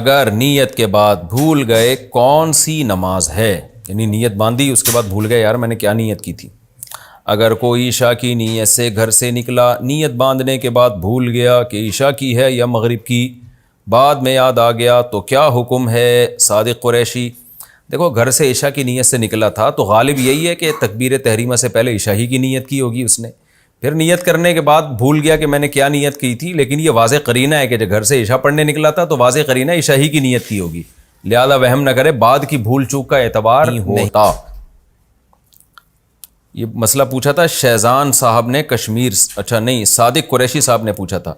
اگر نیت کے بعد بھول گئے کون سی نماز ہے، یعنی نیت باندھی اس کے بعد بھول گئے یار میں نے کیا نیت کی تھی۔ اگر کوئی عشاء کی نیت سے گھر سے نکلا، نیت باندھنے کے بعد بھول گیا کہ عشاء کی ہے یا مغرب کی، بعد میں یاد آ گیا تو کیا حکم ہے؟ صادق قریشی: دیکھو گھر سے عشاء کی نیت سے نکلا تھا تو غالب یہی ہے کہ تکبیر تحریمہ سے پہلے عشاء ہی کی نیت کی ہوگی اس نے، پھر نیت کرنے کے بعد بھول گیا کہ میں نے کیا نیت کی تھی، لیکن یہ واضح قرینہ ہے کہ جب گھر سے عشاء پڑھنے نکلا تھا تو واضح قرینہ عشاء ہی کی نیت کی ہوگی، لہذا وہم نہ کرے، بعد کی بھول چوک کا اعتبار نہیں ہوتا۔ یہ مسئلہ پوچھا تھا شہزان صاحب نے کشمیر، صادق قریشی صاحب نے پوچھا تھا۔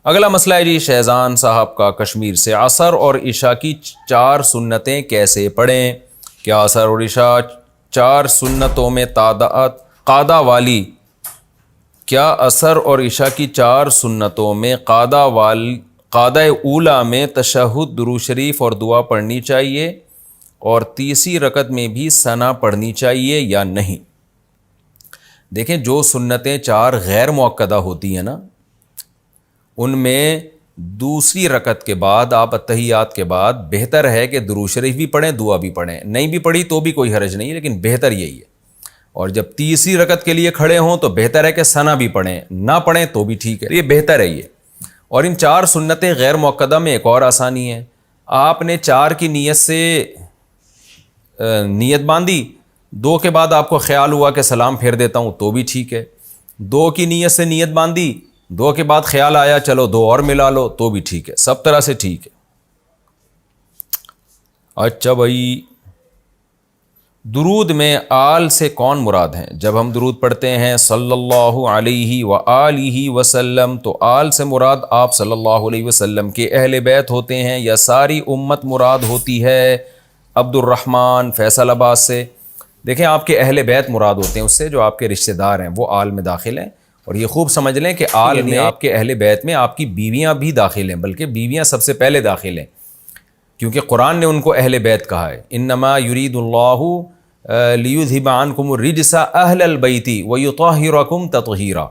اگلا مسئلہ ہے جی شہزان صاحب کا کشمیر سے، عصر اور عشاء کی 4 سنتیں کیسے پڑھیں؟ کیا عصر اور عشاء 4 سنتوں میں قاعدہ والی کیا عصر اور عشاء کی 4 سنتوں میں قاعدہ اولا میں تشہد، درود شریف اور دعا پڑھنی چاہیے اور تیسری رکعت میں بھی ثنا پڑھنی چاہیے یا نہیں؟ دیکھیں جو سنتیں 4 غیر مؤکدہ ہوتی ہیں نا، ان میں دوسری رکعت کے بعد آپ اتحیات کے بعد بہتر ہے کہ درود شریف بھی پڑھیں، دعا بھی پڑھیں، نہیں بھی پڑھی تو بھی کوئی حرج نہیں، لیکن بہتر یہی ہے۔ اور جب تیسری رکعت کے لیے کھڑے ہوں تو بہتر ہے کہ ثنا بھی پڑھیں، نہ پڑھیں تو بھی ٹھیک ہے، یہ بہتر ہے یہ۔ اور ان 4 سنتیں غیر مؤکدہ میں ایک اور آسانی ہے، آپ نے 4 کی نیت سے نیت باندھی، 2 کے بعد آپ کو خیال ہوا کہ سلام پھیر دیتا ہوں تو بھی ٹھیک ہے، 2 کی نیت سے نیت باندھی، 2 کے بعد خیال آیا چلو 2 اور ملا لو تو بھی ٹھیک ہے، سب طرح سے ٹھیک ہے۔ اچھا بھائی، درود میں آل سے کون مراد ہیں؟ جب ہم درود پڑھتے ہیں صلی اللہ علیہ وآلہ وسلم تو آل سے مراد آپ صلی اللہ علیہ وسلم کے اہل بیت ہوتے ہیں یا ساری امت مراد ہوتی ہے؟ عبد الرحمن فیصل آباد سے، دیکھیں آپ کے اہل بیت مراد ہوتے ہیں اس سے، جو آپ کے رشتہ دار ہیں وہ آل میں داخل ہیں، اور یہ خوب سمجھ لیں کہ آل میں آپ کے اہل بیت میں آپ کی بیویاں بھی داخل ہیں، بلکہ بیویاں سب سے پہلے داخل ہیں، کیونکہ قرآن نے ان کو اہل بیت کہا ہے۔ انما یرید اللہ لیذھب عنکم الرجس اہل البیت ویطہرکم تطہیرا،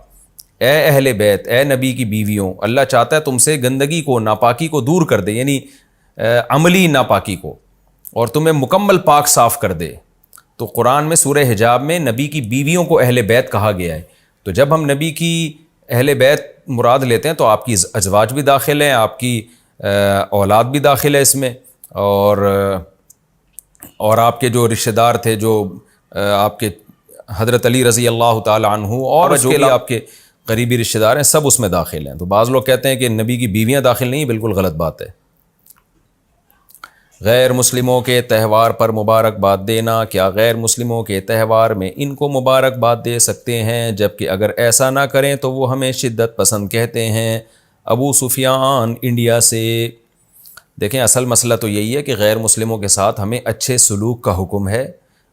اے اہل بیت، اے نبی کی بیویوں، اللہ چاہتا ہے تم سے گندگی کو، ناپاکی کو دور کر دے، یعنی عملی ناپاکی کو، اور تمہیں مکمل پاک صاف کر دے۔ تو قرآن میں سورہ حجاب میں نبی کی بیویوں کو اہل بیت کہا گیا ہے، تو جب ہم نبی کی اہل بیت مراد لیتے ہیں تو آپ کی ازواج بھی داخل ہیں، آپ کی اولاد بھی داخل ہے اس میں، اور آپ کے جو رشتہ دار تھے، جو آپ کے حضرت علی رضی اللہ تعالی عنہ اور جو بھی آپ کے قریبی رشتہ دار ہیں سب اس میں داخل ہیں۔ تو بعض لوگ کہتے ہیں کہ نبی کی بیویاں داخل نہیں، بالکل غلط بات ہے۔ غیر مسلموں کے تہوار پر مبارکباد دینا، کیا غیر مسلموں کے تہوار میں ان کو مبارکباد دے سکتے ہیں؟ جبکہ اگر ایسا نہ کریں تو وہ ہمیں شدت پسند کہتے ہیں۔ ابو سفیان انڈیا سے، دیکھیں اصل مسئلہ تو یہی ہے کہ غیر مسلموں کے ساتھ ہمیں اچھے سلوک کا حکم ہے،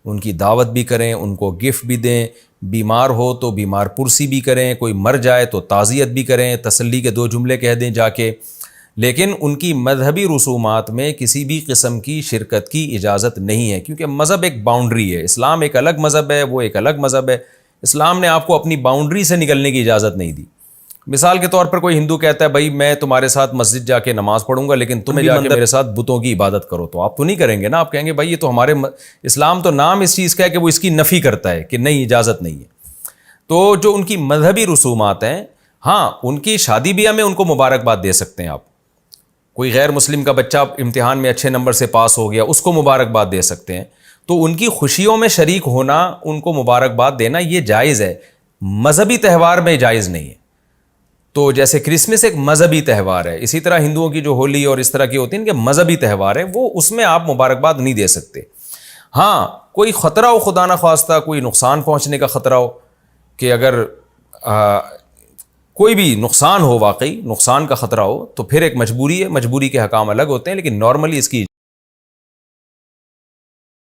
ان کی دعوت بھی کریں، ان کو گفٹ بھی دیں، بیمار ہو تو بیمار پرسی بھی کریں، کوئی مر جائے تو تعزیت بھی کریں، تسلی کے 2 جملے کہہ دیں جا کے، لیکن ان کی مذہبی رسومات میں کسی بھی قسم کی شرکت کی اجازت نہیں ہے، کیونکہ مذہب ایک باؤنڈری ہے، اسلام ایک الگ مذہب ہے، وہ ایک الگ مذہب ہے، اسلام نے آپ کو اپنی باؤنڈری سے نکلنے کی اجازت نہیں دی۔ مثال کے طور پر کوئی ہندو کہتا ہے بھائی میں تمہارے ساتھ مسجد جا کے نماز پڑھوں گا لیکن تمہیں جا کے میرے ساتھ بتوں کی عبادت کرو، تو آپ تو نہیں کریں گے نا، آپ کہیں گے بھائی یہ تو ہمارے اسلام تو نام اس چیز کا ہے کہ وہ اس کی نفی کرتا ہے کہ نہیں اجازت نہیں ہے۔ تو جو ان کی مذہبی رسومات ہیں، ہاں ان کی شادی بیاہ میں ان کو مبارکباد دے سکتے ہیں آپ، کوئی غیر مسلم کا بچہ امتحان میں اچھے نمبر سے پاس ہو گیا اس کو مبارکباد دے سکتے ہیں، تو ان کی خوشیوں میں شریک ہونا، ان کو مبارکباد دینا یہ جائز ہے، مذہبی تہوار میں جائز نہیں ہے۔ تو جیسے کرسمس ایک مذہبی تہوار ہے، اسی طرح ہندوؤں کی جو ہولی اور اس طرح کی ہوتی ہیں کہ مذہبی تہوار ہے، وہ اس میں آپ مبارکباد نہیں دے سکتے۔ ہاں کوئی خطرہ ہو، خدا نہ خواستہ کوئی نقصان پہنچنے کا خطرہ ہو، کہ اگر کوئی بھی نقصان ہو، واقعی نقصان کا خطرہ ہو، تو پھر ایک مجبوری ہے، مجبوری کے حکام الگ ہوتے ہیں، لیکن نارملی اس کی